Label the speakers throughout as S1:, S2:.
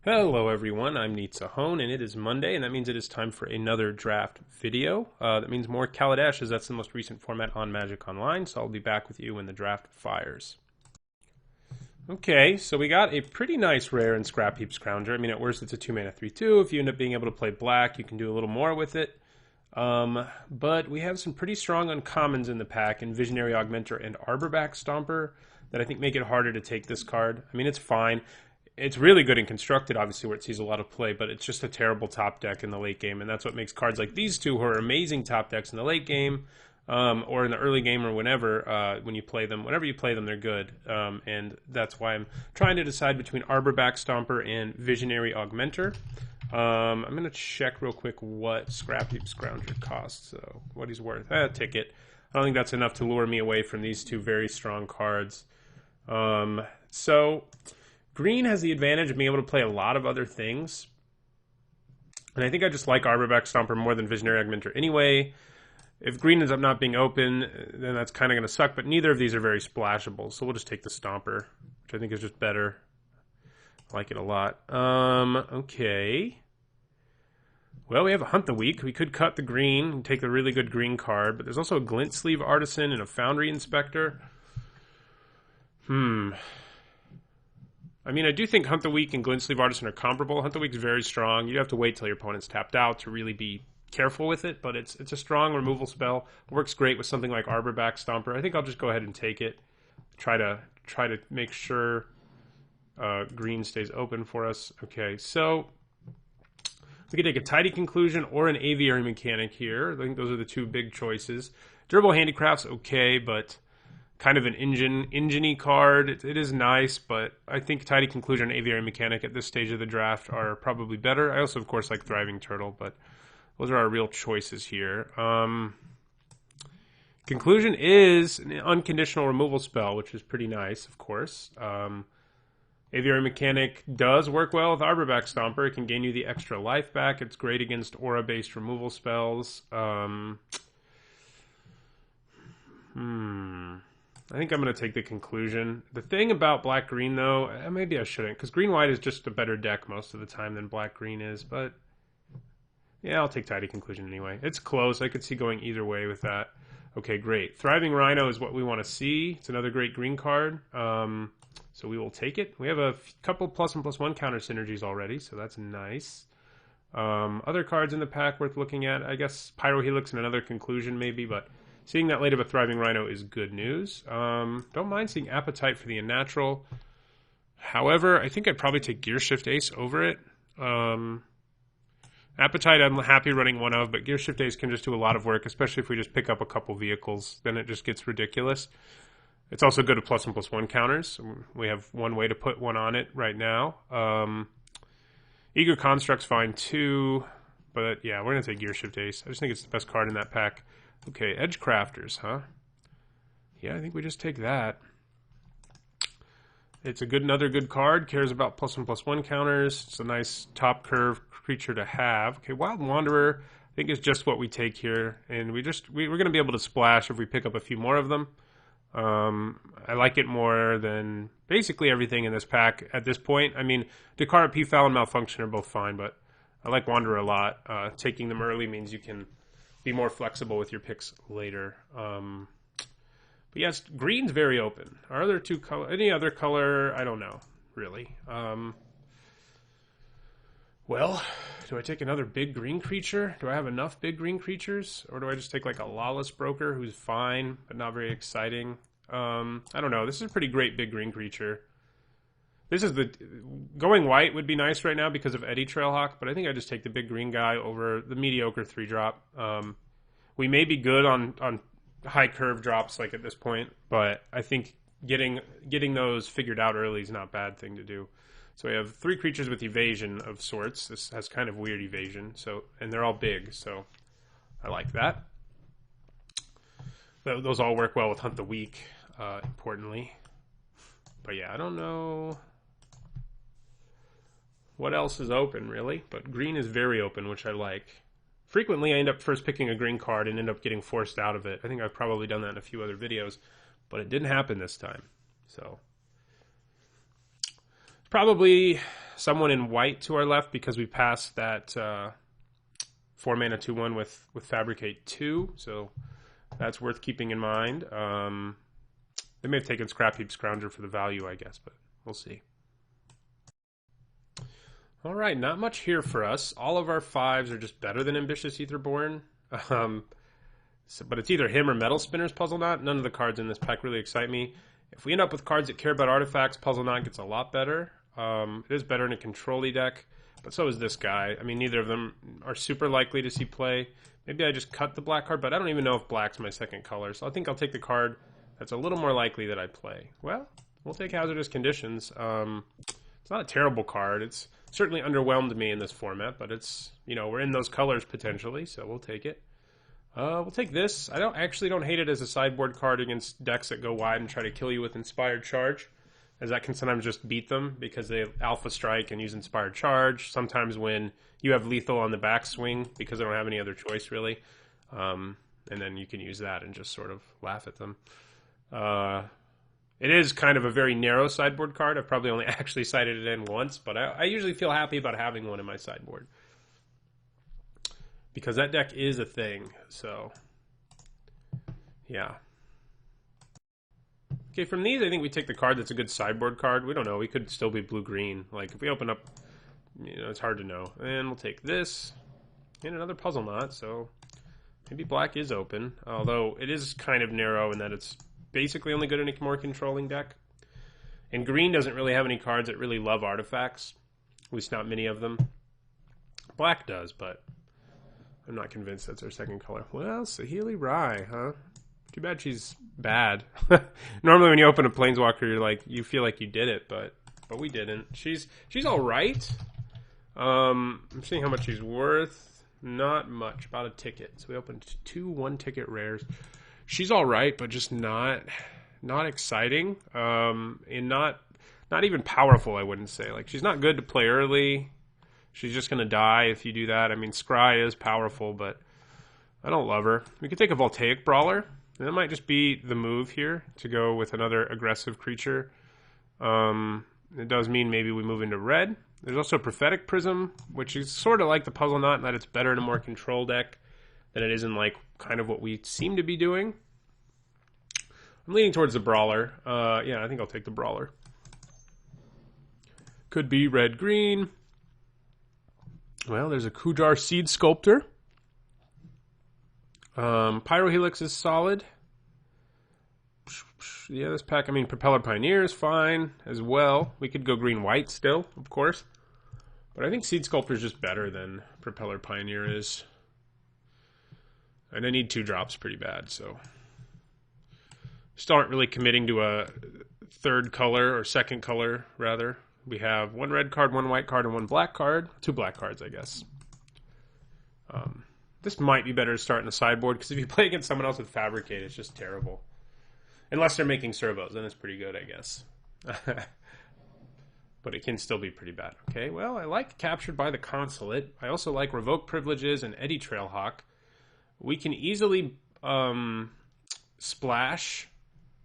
S1: Hello everyone, I'm Sahone, and it is Monday, and that means it is time for another draft video. That means more Kaladesh, as that's the most recent format on Magic Online, so I'll be back with you when the draft fires. Okay, so we got a pretty nice rare in Scrap Heap Scrounger. I mean, at worst it's a 2-mana 3/2. If you end up being able to play black, you can do a little more with it. But we have some pretty strong uncommons in the pack in Visionary Augmenter and Arborback Stomper that I think make it harder to take this card. I mean, it's fine. It's really good and constructed, obviously, where it sees a lot of play, but it's just a terrible top deck in the late game, and that's what makes cards like these two, who are amazing top decks in the late game, or in the early game, or whenever, when you play them. Whenever you play them, they're good, and that's why I'm trying to decide between Arborback Stomper and Visionary Augmenter. I'm going to check real quick what Scrap Heap Scrounger costs, so what he's worth. A ticket. I don't think that's enough to lure me away from these two very strong cards. So green has the advantage of being able to play a lot of other things. And I think I just like Arborback Stomper more than Visionary Augmenter anyway. If green ends up not being open, then that's kind of going to suck. But neither of these are very splashable. So we'll just take the Stomper, which I think is just better. I like it a lot. Okay. Well, we have a Hunt the Week. We could cut the green and take the really good green card. But there's also a Glint Sleeve Artisan and a Foundry Inspector. I mean, I do think Hunt the Week and Glint Sleeve Artisan are comparable. Hunt the Week's very strong. You have to wait till your opponent's tapped out to really be careful with it, but it's a strong removal spell. It works great with something like Arborback Stomper. I think I'll just go ahead and take it. Try to make sure green stays open for us. Okay, so we could take a Tidy Conclusion or an Aviary Mechanic here. I think those are the two big choices. Durable Handicraft's okay, but kind of an engine-y card. It is nice, but I think Tidy Conclusion and Aviary Mechanic at this stage of the draft are probably better. I also, of course, like Thriving Turtle, but those are our real choices here. Conclusion is an unconditional removal spell, which is pretty nice, of course. Aviary Mechanic does work well with Arborback Stomper. It can gain you the extra life back. It's great against aura-based removal spells. I think I'm going to take the Conclusion. The thing about Black-Green, though, maybe I shouldn't, because Green-White is just a better deck most of the time than Black-Green is, but yeah, I'll take Tidy Conclusion anyway. It's close. I could see going either way with that. Okay, great. Thriving Rhino is what we want to see. It's another great green card, so we will take it. We have a couple plus and plus one counter synergies already, so that's nice. Other cards in the pack worth looking at, I guess Pyro Helix and another Conclusion maybe, but seeing that late of a Thriving Rhino is good news. Don't mind seeing Appetite for the Unnatural. However, I think I'd probably take Gearshift Ace over it. Appetite I'm happy running one of, but Gearshift Ace can just do a lot of work, especially if we just pick up a couple vehicles. Then it just gets ridiculous. It's also good at plus and plus one counters. We have one way to put one on it right now. Eager Construct's fine too, but yeah, we're going to take Gearshift Ace. I just think it's the best card in that pack. Okay, Edge Crafters, huh? Yeah, I think we just take that. It's another good card. Cares about plus and plus one counters. It's a nice top curve creature to have. Okay, Wild Wanderer, I think is just what we take here, and we're going to be able to splash if we pick up a few more of them. I like it more than basically everything in this pack at this point. I mean, Dakara, P-Foul, and Malfunction are both fine, but I like Wanderer a lot. Taking them early means you can be more flexible with your picks later. But yes, green's very open. Are there any other color? I don't know, really. Well, do I take another big green creature? Do I have enough big green creatures? Or do I just take like a Lawless Broker who's fine, but not very exciting? I don't know. This is a pretty great big green creature. Going white would be nice right now because of Eddie Trailhawk, but I think I just take the big green guy over the mediocre 3-drop. We may be good on high curve drops like at this point, but I think getting those figured out early is not a bad thing to do. So we have 3 creatures with evasion of sorts. This has kind of weird evasion, and they're all big, so I like that. Those all work well with Hunt the Weak, importantly. But yeah, I don't know what else is open, really. But green is very open, which I like. Frequently, I end up first picking a green card and end up getting forced out of it. I think I've probably done that in a few other videos, but it didn't happen this time. So probably someone in white to our left because we passed that 4 mana 2/1 with Fabricate 2, so that's worth keeping in mind. They may have taken Scrap Heap Scrounger for the value, I guess, but we'll see. All right, not much here for us. All of our 5s are just better than Ambitious Aetherborn. But it's either him or Metal Spinner's Puzzle Knot. None of the cards in this pack really excite me. If we end up with cards that care about artifacts, Puzzle Knot gets a lot better. It is better in a control-y deck, but so is this guy. I mean, neither of them are super likely to see play. Maybe I just cut the black card, but I don't even know if black's my second color, so I think I'll take the card that's a little more likely that I play. Well, we'll take Hazardous Conditions. It's not a terrible card. It's certainly underwhelmed me in this format, but it's, you know, we're in those colors potentially, so we'll take it. We'll take this. I don't hate it as a sideboard card against decks that go wide and try to kill you with Inspired Charge, as that can sometimes just beat them because they Alpha Strike and use Inspired Charge. Sometimes when you have lethal on the backswing because they don't have any other choice really, and then you can use that and just sort of laugh at them. It is kind of a very narrow sideboard card. I've probably only actually sided it in once, but I usually feel happy about having one in my sideboard, because that deck is a thing, so yeah. Okay, from these, I think we take the card that's a good sideboard card. We don't know. We could still be blue-green. Like, if we open up, you know, it's hard to know. And we'll take this and another Puzzle Knot, so maybe black is open, although it is kind of narrow in that it's basically only good in a more controlling deck. And green doesn't really have any cards that really love artifacts, at least not many of them. Black does, but I'm not convinced that's our second color. Well, Saheeli Rai, huh? Too bad she's bad. Normally when you open a Planeswalker, you're like, you feel like you did it, but we didn't. She's all right. I'm seeing how much she's worth. Not much, about a ticket. So we opened 2 1-ticket rares. She's all right, but just not exciting. And not even powerful, I wouldn't say. Like, she's not good to play early. She's just going to die if you do that. I mean, Scry is powerful, but I don't love her. We could take a Voltaic Brawler. That might just be the move here, to go with another aggressive creature. It does mean maybe we move into red. There's also a Prophetic Prism, which is sort of like the Puzzle Knot in that it's better in a more control deck than it is in, like, kind of what we seem to be doing. I'm leaning towards the Brawler. Yeah, I think I'll take the Brawler. Could be red-green. Well, there's a Kujar Seed Sculptor. Pyrohelix is solid. Yeah, this pack, I mean, Propeller Pioneer is fine as well. We could go green-white still, of course. But I think Seed Sculptor is just better than Propeller Pioneer is. And I need 2 drops pretty bad, so. Still aren't really committing to a third color, or second color, rather. We have 1 red card, 1 white card, and 1 black card. 2 black cards, I guess. This might be better to start in the sideboard, because if you play against someone else with Fabricate, it's just terrible. Unless they're making servos, then it's pretty good, I guess. But it can still be pretty bad. Okay, well, I like Captured by the Consulate. I also like Revoke Privileges and Eddy Trailhawk. We can easily splash,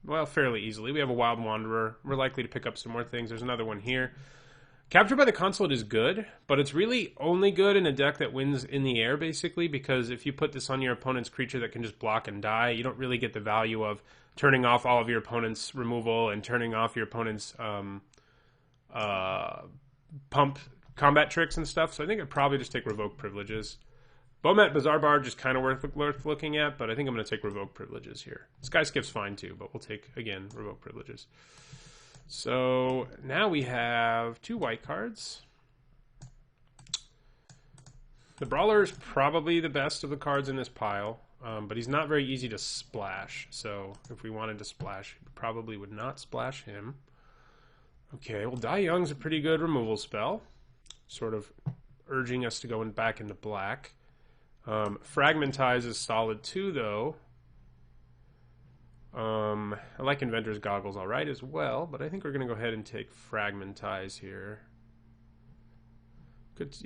S1: well, fairly easily. We have a Wild Wanderer. We're likely to pick up some more things. There's another one here. Captured by the Consulate is good, but it's really only good in a deck that wins in the air, basically, because if you put this on your opponent's creature that can just block and die, you don't really get the value of turning off all of your opponent's removal and turning off your opponent's pump combat tricks and stuff. So I think I'd probably just take Revoke Privileges. Bomat Bazaar Barge is kind of worth looking at, but I think I'm going to take Revoke Privileges here. Skyskipp's fine too, but we'll take, again, Revoke Privileges. So now we have 2 white cards. The Brawler is probably the best of the cards in this pile, but he's not very easy to splash. So if we wanted to splash, we probably would not splash him. Okay, well, Die Young's a pretty good removal spell, sort of urging us to go back into black. Fragmentize is solid too, though. I like Inventor's Goggles all right as well, but I think we're going to go ahead and take Fragmentize here.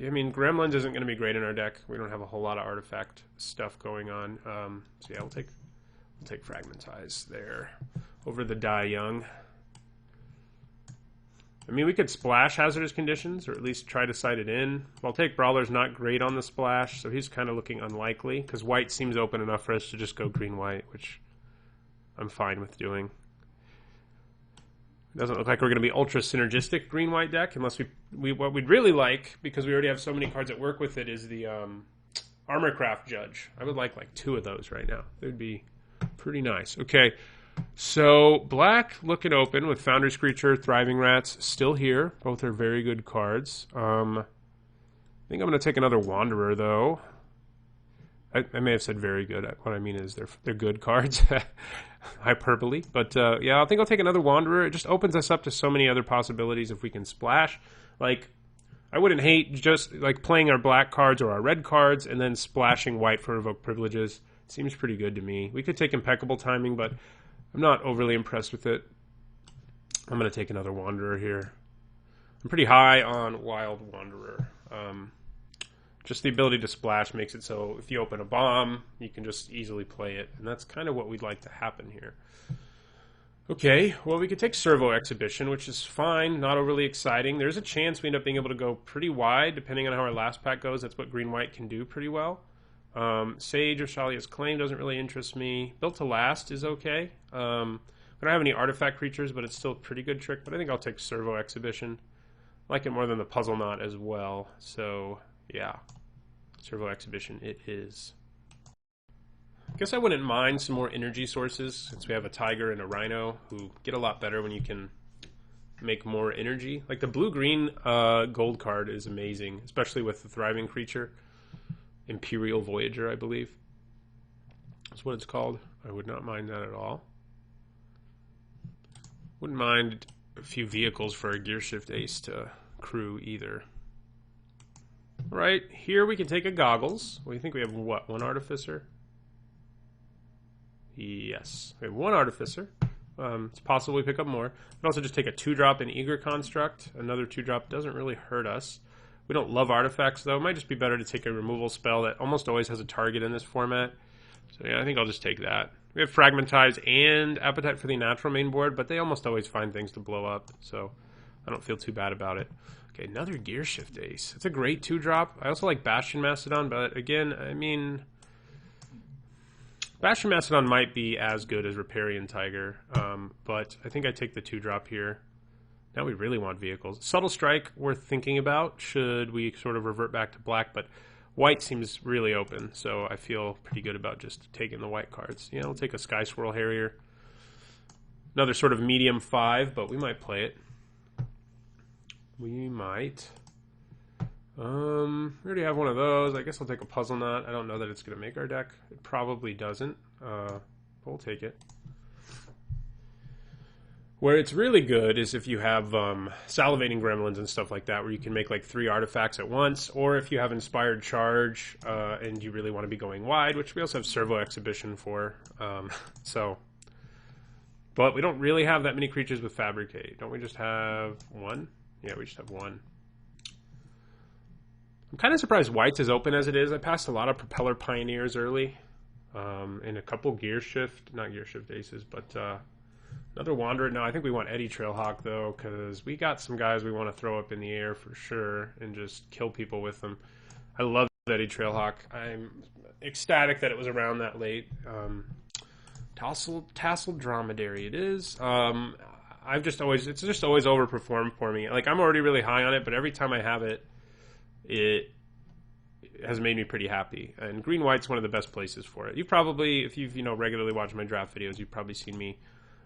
S1: I mean, Gremlins isn't going to be great in our deck. We don't have a whole lot of artifact stuff going on. So yeah, we'll take Fragmentize there over the Die Young. I mean, we could splash hazardous conditions, or at least try to side it in. I'll take Brawler's not great on the splash, so he's kind of looking unlikely, because white seems open enough for us to just go green-white, which I'm fine with doing. It doesn't look like we're going to be ultra synergistic green-white deck, unless what we'd really like, because we already have so many cards that work with it, is the Armorcraft Judge. I would like 2 of those right now. They would be pretty nice. Okay. So, black looking open with Foundry Screecher, Thriving Rats still here. Both are very good cards. I think I'm going to take another Wanderer, though. I may have said very good. What I mean is they're good cards. Hyperbole. But, yeah, I think I'll take another Wanderer. It just opens us up to so many other possibilities if we can splash. Like, I wouldn't hate just, playing our black cards or our red cards and then splashing white for Evoke Privileges. Seems pretty good to me. We could take Impeccable Timing, but I'm not overly impressed with it. I'm going to take another Wanderer here. I'm pretty high on Wild Wanderer. Just the ability to splash makes it so if you open a bomb, you can just easily play it. And that's kind of what we'd like to happen here. Okay, well, we could take Servo Exhibition, which is fine, not overly exciting. There's a chance we end up being able to go pretty wide, depending on how our last pack goes. That's what green-white can do pretty well. Sage or Shalia's Claim doesn't really interest me. Built to Last is okay. We don't have any artifact creatures, but it's still a pretty good trick. But I think I'll take Servo Exhibition. I like it more than the Puzzle Knot as well. So, yeah. Servo Exhibition it is. I guess I wouldn't mind some more energy sources, since we have a Tiger and a Rhino, who get a lot better when you can make more energy. Like the blue-green gold card is amazing, especially with the Thriving Creature. Imperial Voyager, I believe. That's what it's called. I would not mind that at all. Wouldn't mind a few vehicles for a Gear Shift Ace to crew either. All right, here we can take a Goggles. What do you think we have? What, 1 Artificer? Yes, we have 1 Artificer. It's possible we pick up more. We can also just take a 2-drop in Eager Construct. Another 2-drop doesn't really hurt us. We don't love artifacts, though. It might just be better to take a removal spell that almost always has a target in this format. So, yeah, I think I'll just take that. We have Fragmentize and Appetite for the Natural main board, but they almost always find things to blow up, so I don't feel too bad about it. Okay, another Gear Shift Ace. It's a great 2-drop. I also like Bastion Mastodon, but again, I mean, Bastion Mastodon might be as good as Riparian Tiger, but I think I take the 2-drop here. Now we really want vehicles. Subtle Strike, worth thinking about, should we sort of revert back to black, but white seems really open, so I feel pretty good about just taking the white cards. Yeah, we'll take a Sky Swirl Harrier. Another sort of medium 5, but we might play it. We might. We already have one of those. I guess I'll take a Puzzle Knot. I don't know that it's going to make our deck. It probably doesn't, but we'll take it. Where it's really good is if you have Salivating Gremlins and stuff like that, where you can make 3 artifacts at once, or if you have Inspired Charge and you really want to be going wide, which we also have Servo Exhibition for. But we don't really have that many creatures with Fabricate. Don't we just have 1? Yeah, we just have 1. I'm kind of surprised white's as open as it is. I passed a lot of Propeller Pioneers early, and a couple not Gear Shift Aces, but another Wanderer. No, I think we want Eddie Trailhawk, though, because we got some guys we want to throw up in the air for sure and just kill people with them. I love Eddie Trailhawk. I'm ecstatic that it was around that late. Tasseled Dromedary it is. It's just always overperformed for me. I'm already really high on it, but every time I have it, it has made me pretty happy. And green-white's one of the best places for it. You've probably, if you've regularly watched my draft videos, you've probably seen me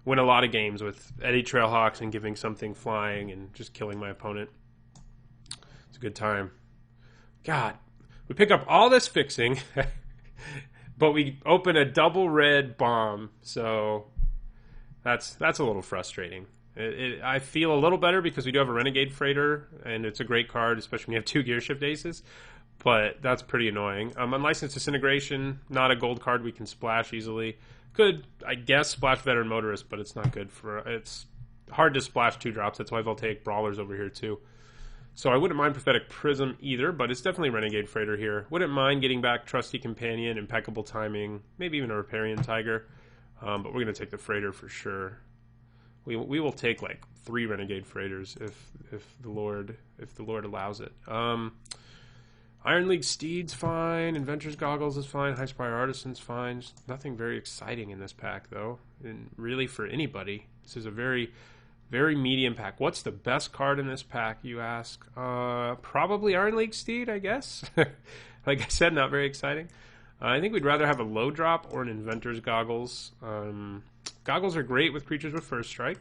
S1: win a lot of games with Eddie Trailhawks and giving something flying and just killing my opponent. It's a good time. God, we pick up all this fixing, but we open a double red bomb, so that's a little frustrating. I feel a little better because we do have a Renegade Freighter, and it's a great card, especially when you have 2 Gear Shift Aces, but that's pretty annoying. Unlicensed Disintegration, not a gold card we can splash easily. Could, I guess, splash Veteran Motorist, but it's not good for... It's hard to splash 2-drops, that's why I'll take Brawlers over here too. So I wouldn't mind Prophetic Prism either, but it's definitely Renegade Freighter here. Wouldn't mind getting back Trusty Companion, Impeccable Timing, maybe even a Riparian Tiger, but we're going to take the Freighter for sure. We will take 3 Renegade Freighters if the Lord allows it. Iron League Steed's fine. Inventor's Goggles is fine. High Spire Artisan's fine. Just nothing very exciting in this pack, though. And really, for anybody, this is a very, very medium pack. What's the best card in this pack, you ask? Probably Iron League Steed, I guess. Like I said, not very exciting. I think we'd rather have a low drop or an Inventor's Goggles. Goggles are great with creatures with First Strike.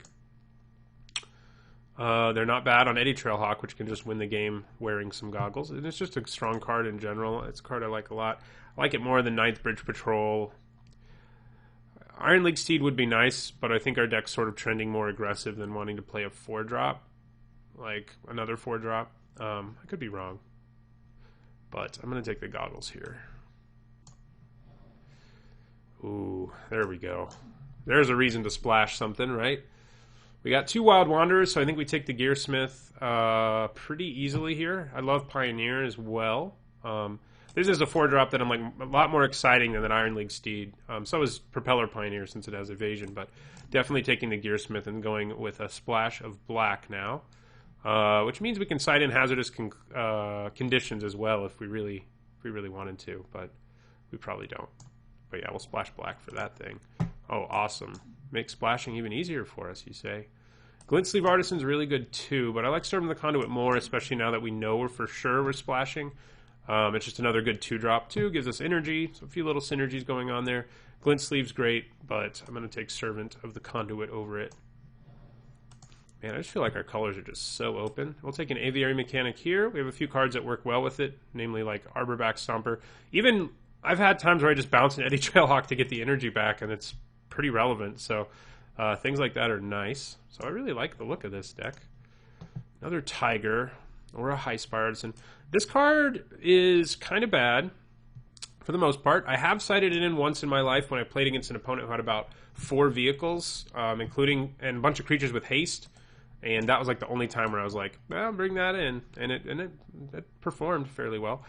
S1: They're not bad on Eddy Trailhawk, which can just win the game wearing some goggles. And it's just a strong card in general. It's a card I like a lot. I like it more than Ninth Bridge Patrol. Iron League Steed would be nice, but I think our deck's sort of trending more aggressive than wanting to play a 4-drop. Like another 4-drop. I could be wrong. But I'm going to take the goggles here. Ooh, there we go. There's a reason to splash something, right? We got 2 Wild Wanderers, so I think we take the Gearsmith pretty easily here. I love Pioneer as well. This is a 4-drop that I'm like a lot more exciting than an Iron League Steed. So is Propeller Pioneer since it has evasion, but definitely taking the Gearsmith and going with a splash of black now, which means we can side in hazardous conditions as well if we really wanted to, but we probably don't. But yeah, we'll splash black for that thing. Oh, awesome. Make splashing even easier for us, you say. Glint Sleeve Artisan's really good too, but I like Servant of the Conduit more, especially now that we know we're splashing. It's just another good 2-drop too. Gives us energy, so a few little synergies going on there. Glint Sleeve's great, but I'm going to take Servant of the Conduit over it. Man, I just feel like our colors are just so open. We'll take an Aviary Mechanic here. We have a few cards that work well with it, namely like Arborback Stomper. Even I've had times where I just bounce an Eddy Trailhawk to get the energy back, and it's pretty relevant. So things like that are nice. So I really like the look of this deck. Another Tiger or a High Spire Artisan. This card is kind of bad for the most part. I have sided it in once in my life when I played against an opponent who had about 4 vehicles, including and a bunch of creatures with haste. And that was like the only time where I was like, well, bring that in. And it performed fairly well.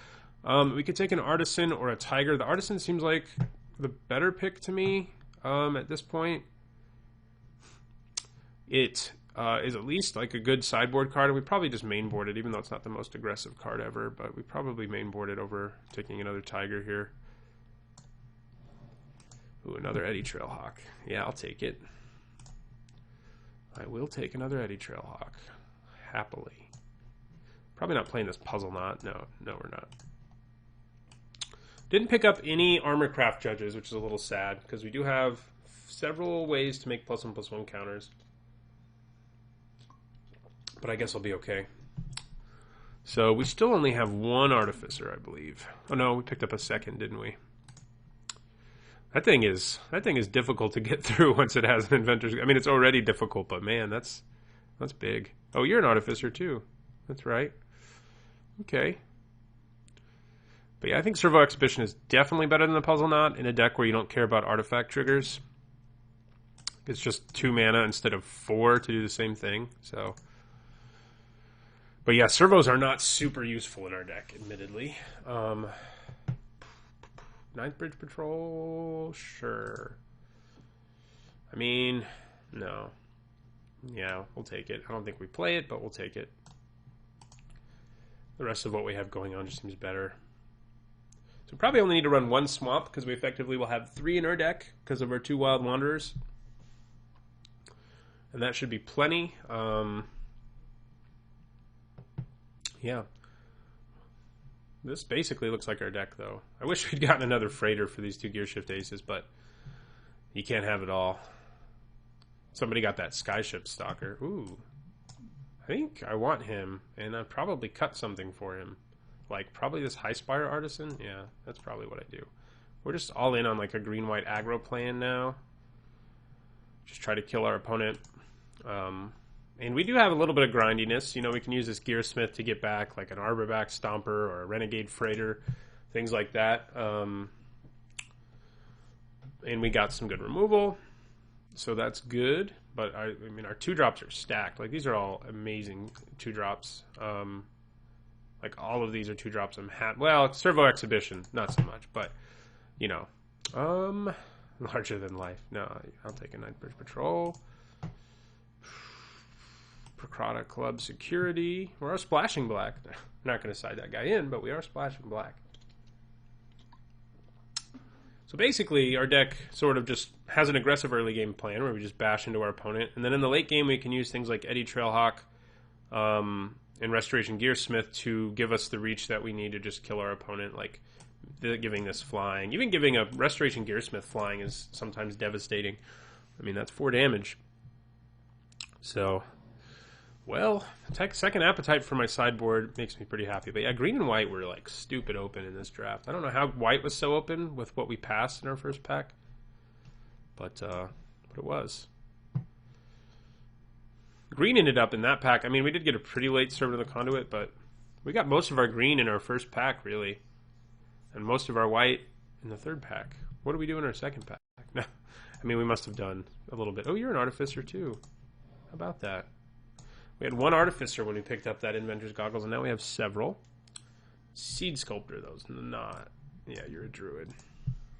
S1: We could take an Artisan or a Tiger. The Artisan seems like the better pick to me at this point. It is at least like a good sideboard card. And we probably just mainboard it, even though it's not the most aggressive card ever. But we probably mainboard it over taking another Tiger here. Ooh, another Eddy Trailhawk. Yeah, I'll take it. I will take another Eddy Trailhawk. Happily. Probably not playing this Puzzle Knot. No, we're not. Didn't pick up any Armorcraft Judges, which is a little sad, because we do have several ways to make +1/+1 counters. But I guess I'll be okay. So we still only have 1 Artificer, I believe. Oh no, we picked up a second, didn't we? That thing is difficult to get through once it has an Inventor's. I mean, it's already difficult, but man, that's big. Oh, you're an Artificer too. That's right. Okay. But yeah, I think Servo Exhibition is definitely better than the Puzzle Knot in a deck where you don't care about artifact triggers. It's just 2 mana instead of 4 to do the same thing. So, but yeah, servos are not super useful in our deck, admittedly. Ninth Bridge Patrol, sure. I mean, no. Yeah, we'll take it. I don't think we play it, but we'll take it. The rest of what we have going on just seems better. So we probably only need to run 1 Swamp, because we effectively will have 3 in our deck because of our 2 Wild Wanderers. And that should be plenty. Yeah. This basically looks like our deck, though. I wish we'd gotten another Freighter for these 2 Gearshift Aces, but you can't have it all. Somebody got that Skyship Stalker. Ooh. I think I want him, and I'd probably cut something for him. Like, probably this High Spire Artisan? Yeah, that's probably what I do. We're just all in on, like, a green-white aggro plan now. Just try to kill our opponent. And we do have a little bit of grindiness. You know, we can use this Gearsmith to get back, like an Arborback Stomper or a Renegade Freighter, things like that. And we got some good removal, so that's good. But, I mean, our 2-drops are stacked. Like, these are all amazing 2-drops. Like, all of these are 2-drops. Well, Servo Exhibition, not so much, but, you know. Larger than life. No, I'll take a Ninth Bridge Patrol. Product Club Security. We are splashing black. We're not going to side that guy in, but we are splashing black. So basically, our deck sort of just has an aggressive early game plan where we just bash into our opponent. And then in the late game, we can use things like Eddy Trailhawk and Restoration Gearsmith to give us the reach that we need to just kill our opponent, like giving this flying. Even giving a Restoration Gearsmith flying is sometimes devastating. I mean, that's 4 damage. So, well, second appetite for my sideboard makes me pretty happy. But yeah, green and white were like stupid open in this draft. I don't know how white was so open with what we passed in our first pack, but it was. Green ended up in that pack. I mean, we did get a pretty late Servant of the Conduit, but we got most of our green in our first pack, really, and most of our white in the third pack. What do we do in our second pack? No, I mean, we must have done a little bit. Oh, you're an Artificer too. How about that? We had 1 Artificer when we picked up that Inventor's Goggles, and now we have several. Seed Sculptor, though, is not. Yeah, you're a Druid.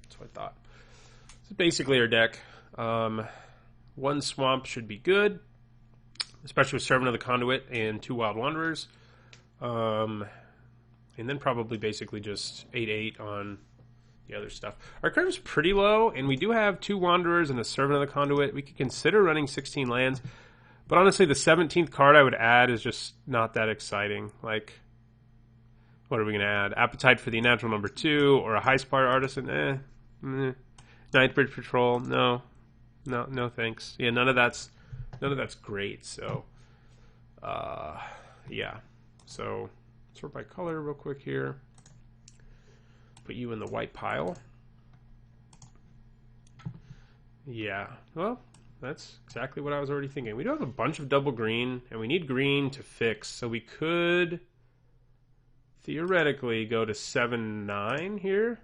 S1: That's what I thought. This is basically our deck. 1 Swamp should be good, especially with Servant of the Conduit and 2 Wild Wanderers. And then probably basically just 8/8 on the other stuff. Our curve's pretty low, and we do have 2 Wanderers and a Servant of the Conduit. We could consider running 16 lands. But honestly, the 17th card I would add is just not that exciting. Like, what are we going to add? Appetite for the Natural number 2 or a High Spire Artisan? Ninth Bridge Patrol? No, thanks. Yeah, none of that's great. So, yeah. So, sort by color real quick here. Put you in the white pile. Yeah, well, that's exactly what I was already thinking. We do have a bunch of double green, and we need green to fix, so we could theoretically go to 7/9 here.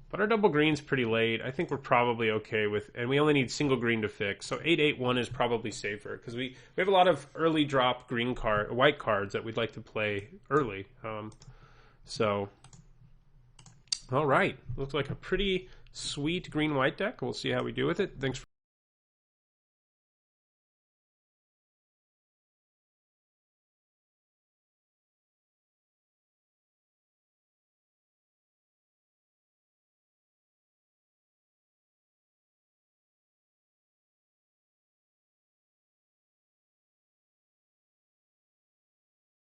S1: But our double green's pretty late. I think we're probably okay with, and we only need single green to fix, so 8/8/1 is probably safer, because we have a lot of early drop white cards that we'd like to play early. So, all right. Looks like a pretty sweet green-white deck. We'll see how we do with it. Thanks for